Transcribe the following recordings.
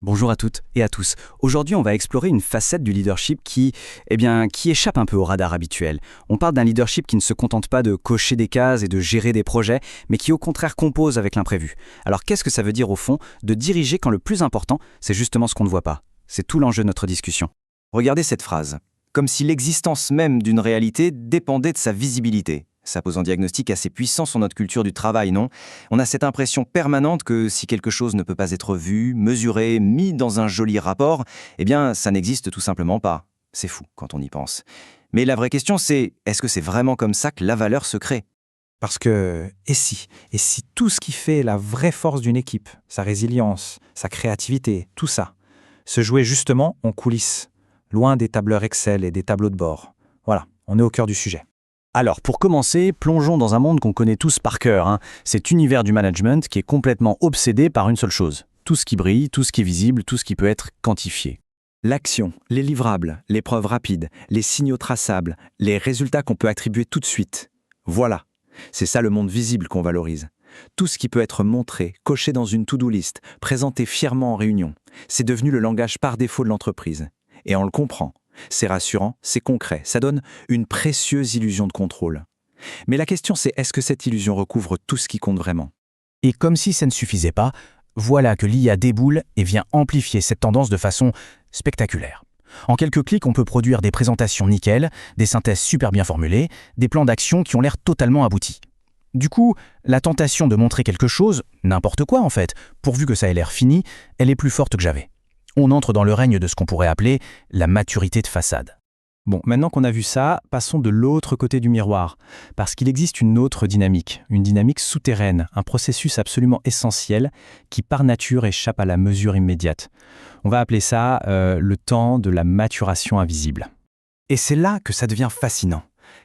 Bonjour à toutes et à tous. Aujourd'hui, on va explorer une facette du leadership qui échappe un peu au radar habituel. On parle d'un leadership qui ne se contente pas de cocher des cases et de gérer des projets, mais qui au contraire compose avec l'imprévu. Alors qu'est-ce que ça veut dire au fond de diriger quand le plus important, c'est justement ce qu'on ne voit pas? C'est tout l'enjeu de notre discussion. Regardez cette phrase. Comme si l'existence même d'une réalité dépendait de sa visibilité. Ça pose un diagnostic assez puissant sur notre culture du travail, non? On a cette impression permanente que si quelque chose ne peut pas être vu, mesuré, mis dans un joli rapport, eh bien, ça n'existe tout simplement pas. C'est fou quand on y pense. Mais la vraie question, c'est est-ce que c'est vraiment comme ça que la valeur se crée? Parce que, et si tout ce qui fait la vraie force d'une équipe, sa résilience, sa créativité, tout ça, se jouait justement en coulisses, loin des tableurs Excel et des tableaux de bord. Voilà, on est au cœur du sujet. Alors, pour commencer, plongeons dans un monde qu'on connaît tous par cœur, cet univers du management qui est complètement obsédé par une seule chose. Tout ce qui brille, tout ce qui est visible, tout ce qui peut être quantifié. L'action, les livrables, les preuves rapides, les signaux traçables, les résultats qu'on peut attribuer tout de suite. Voilà, c'est ça le monde visible qu'on valorise. Tout ce qui peut être montré, coché dans une to-do list, présenté fièrement en réunion, c'est devenu le langage par défaut de l'entreprise. Et on le comprend. C'est rassurant, c'est concret, ça donne une précieuse illusion de contrôle. Mais la question c'est, est-ce que cette illusion recouvre tout ce qui compte vraiment? Et comme si ça ne suffisait pas, voilà que l'IA déboule et vient amplifier cette tendance de façon spectaculaire. En quelques clics, on peut produire des présentations nickel, des synthèses super bien formulées, des plans d'action qui ont l'air totalement aboutis. Du coup, la tentation de montrer quelque chose, n'importe quoi en fait, pourvu que ça ait l'air fini, elle est plus forte que jamais. On entre dans le règne de ce qu'on pourrait appeler la maturité de façade. Bon, maintenant qu'on a vu ça, passons de l'autre côté du miroir, parce qu'il existe une autre dynamique, une dynamique souterraine, un processus absolument essentiel qui par nature échappe à la mesure immédiate. On va appeler ça le temps de la maturation invisible. Et c'est là que ça devient fascinant.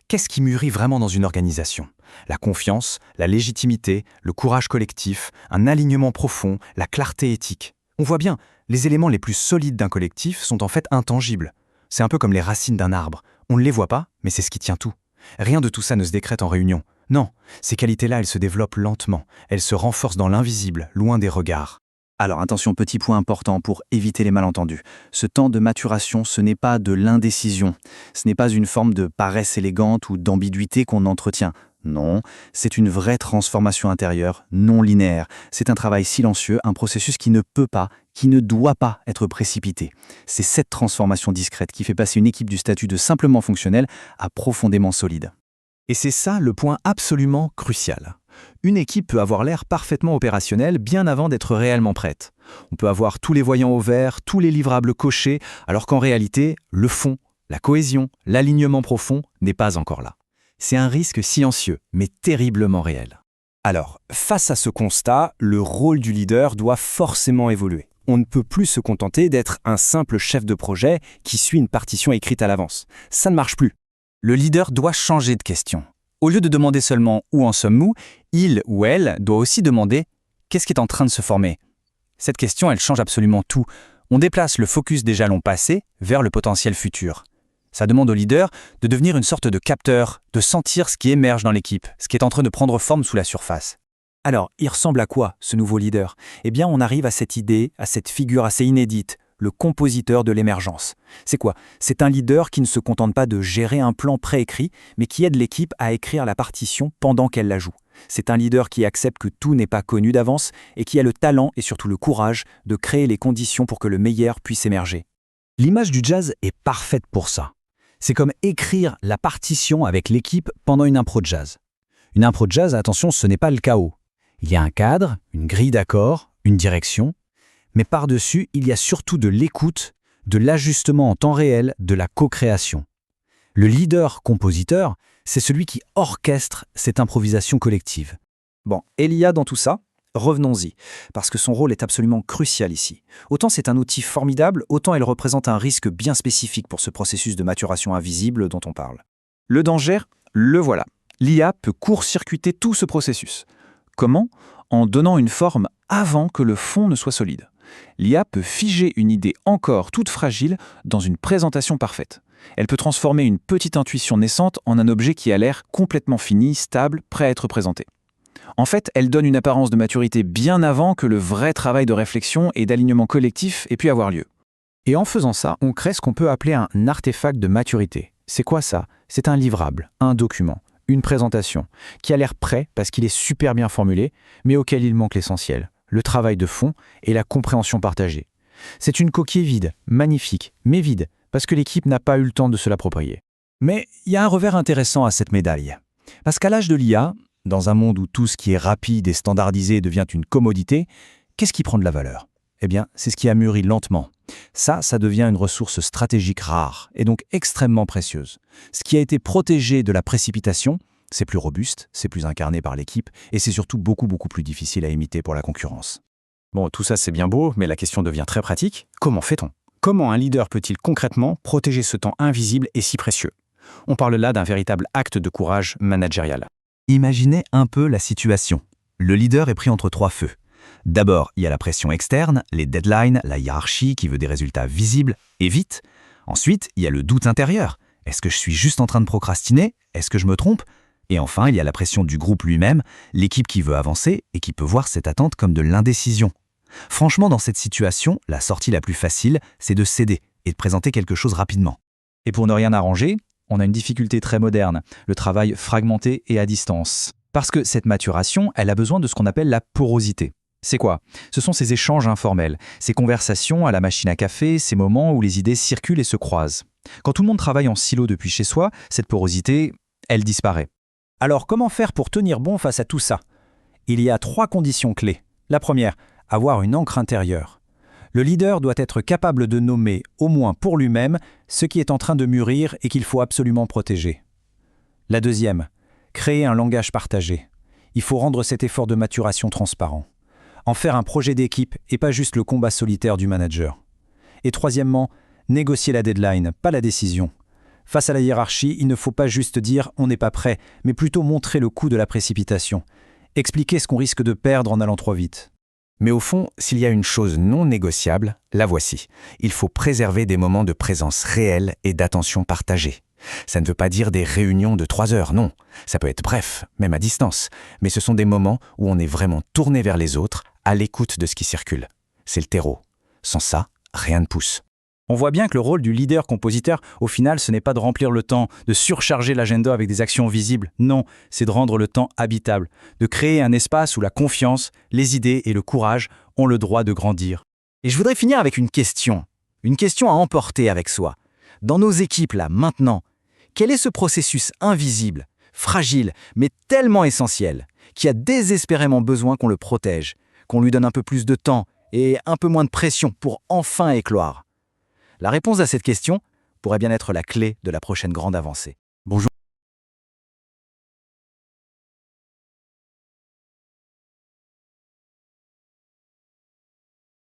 Qu'est-ce qui mûrit vraiment dans une organisation? La confiance, la légitimité, le courage collectif, un alignement profond, la clarté éthique. On voit bien, les éléments les plus solides d'un collectif sont en fait intangibles. C'est un peu comme les racines d'un arbre. On ne les voit pas, mais c'est ce qui tient tout. Rien de tout ça ne se décrète en réunion. Non, ces qualités-là, elles se développent lentement. Elles se renforcent dans l'invisible, loin des regards. Alors attention, petit point important pour éviter les malentendus. Ce temps de maturation, ce n'est pas de l'indécision. Ce n'est pas une forme de paresse élégante ou d'ambiguïté qu'on entretient. Non, c'est une vraie transformation intérieure, non linéaire. C'est un travail silencieux, un processus qui ne peut pas, qui ne doit pas être précipité. C'est cette transformation discrète qui fait passer une équipe du statut de simplement fonctionnel à profondément solide. Et c'est ça le point absolument crucial. Une équipe peut avoir l'air parfaitement opérationnelle bien avant d'être réellement prête. On peut avoir tous les voyants au vert, tous les livrables cochés, alors qu'en réalité, le fond, la cohésion, l'alignement profond n'est pas encore là. C'est un risque silencieux, mais terriblement réel. Alors, face à ce constat, le rôle du leader doit forcément évoluer. On ne peut plus se contenter d'être un simple chef de projet qui suit une partition écrite à l'avance. Ça ne marche plus. Le leader doit changer de question. Au lieu de demander seulement « où en sommes-nous ?», il ou elle doit aussi demander « qu'est-ce qui est en train de se former ?» Cette question, elle change absolument tout. On déplace le focus des jalons passés vers le potentiel futur. Ça demande au leader de devenir une sorte de capteur, de sentir ce qui émerge dans l'équipe, ce qui est en train de prendre forme sous la surface. Alors, il ressemble à quoi, ce nouveau leader? Eh bien, on arrive à cette idée, à cette figure assez inédite, le compositeur de l'émergence. C'est quoi? C'est un leader qui ne se contente pas de gérer un plan préécrit, mais qui aide l'équipe à écrire la partition pendant qu'elle la joue. C'est un leader qui accepte que tout n'est pas connu d'avance et qui a le talent et surtout le courage de créer les conditions pour que le meilleur puisse émerger. L'image du jazz est parfaite pour ça. C'est comme écrire la partition avec l'équipe pendant une impro de jazz. Une impro de jazz, attention, ce n'est pas le chaos. Il y a un cadre, une grille d'accords, une direction, mais par-dessus, il y a surtout de l'écoute, de l'ajustement en temps réel, de la co-création. Le leader-compositeur, c'est celui qui orchestre cette improvisation collective. Bon, et l'IA dans tout ça? Revenons-y, parce que son rôle est absolument crucial ici. Autant c'est un outil formidable, autant elle représente un risque bien spécifique pour ce processus de maturation invisible dont on parle. Le danger, le voilà. L'IA peut court-circuiter tout ce processus. Comment? En donnant une forme avant que le fond ne soit solide. L'IA peut figer une idée encore toute fragile dans une présentation parfaite. Elle peut transformer une petite intuition naissante en un objet qui a l'air complètement fini, stable, prêt à être présenté. En fait, elle donne une apparence de maturité bien avant que le vrai travail de réflexion et d'alignement collectif ait pu avoir lieu. Et en faisant ça, on crée ce qu'on peut appeler un artefact de maturité. C'est quoi ça? C'est un livrable, un document, une présentation, qui a l'air prêt parce qu'il est super bien formulé, mais auquel il manque l'essentiel, le travail de fond et la compréhension partagée. C'est une coquille vide, magnifique, mais vide, parce que l'équipe n'a pas eu le temps de se l'approprier. Mais il y a un revers intéressant à cette médaille. Parce qu'à l'âge de l'IA, dans un monde où tout ce qui est rapide et standardisé devient une commodité, qu'est-ce qui prend de la valeur? Eh bien, c'est ce qui a mûri lentement. Ça devient une ressource stratégique rare et donc extrêmement précieuse. Ce qui a été protégé de la précipitation, c'est plus robuste, c'est plus incarné par l'équipe et c'est surtout beaucoup plus difficile à imiter pour la concurrence. Bon, tout ça c'est bien beau, mais la question devient très pratique. Comment fait-on? Comment un leader peut-il concrètement protéger ce temps invisible et si précieux? On parle là d'un véritable acte de courage managérial. Imaginez un peu la situation. Le leader est pris entre trois feux. D'abord, il y a la pression externe, les deadlines, la hiérarchie qui veut des résultats visibles et vite. Ensuite, il y a le doute intérieur. Est-ce que je suis juste en train de procrastiner? Est-ce que je me trompe? Et enfin, il y a la pression du groupe lui-même, l'équipe qui veut avancer et qui peut voir cette attente comme de l'indécision. Franchement, dans cette situation, la sortie la plus facile, c'est de céder et de présenter quelque chose rapidement. Et pour ne rien arranger, on a une difficulté très moderne, le travail fragmenté et à distance. Parce que cette maturation, elle a besoin de ce qu'on appelle la porosité. C'est quoi? Ce sont ces échanges informels, ces conversations à la machine à café, ces moments où les idées circulent et se croisent. Quand tout le monde travaille en silo depuis chez soi, cette porosité, elle disparaît. Alors comment faire pour tenir bon face à tout ça? Il y a 3 conditions clés. La première, avoir une ancre intérieure. Le leader doit être capable de nommer, au moins pour lui-même, ce qui est en train de mûrir et qu'il faut absolument protéger. La deuxième, créer un langage partagé. Il faut rendre cet effort de maturation transparent. En faire un projet d'équipe et pas juste le combat solitaire du manager. Et troisièmement, négocier la deadline, pas la décision. Face à la hiérarchie, il ne faut pas juste dire « on n'est pas prêt », mais plutôt montrer le coût de la précipitation. Expliquer ce qu'on risque de perdre en allant trop vite. Mais au fond, s'il y a une chose non négociable, la voici. Il faut préserver des moments de présence réelle et d'attention partagée. Ça ne veut pas dire des réunions de 3 heures, non. Ça peut être bref, même à distance. Mais ce sont des moments où on est vraiment tourné vers les autres, à l'écoute de ce qui circule. C'est le terreau. Sans ça, rien ne pousse. On voit bien que le rôle du leader-compositeur, au final, ce n'est pas de remplir le temps, de surcharger l'agenda avec des actions visibles. Non, c'est de rendre le temps habitable, de créer un espace où la confiance, les idées et le courage ont le droit de grandir. Et je voudrais finir avec une question à emporter avec soi. Dans nos équipes, là, maintenant, quel est ce processus invisible, fragile, mais tellement essentiel, qui a désespérément besoin qu'on le protège, qu'on lui donne un peu plus de temps et un peu moins de pression pour enfin éclore? La réponse à cette question pourrait bien être la clé de la prochaine grande avancée. Bonjour.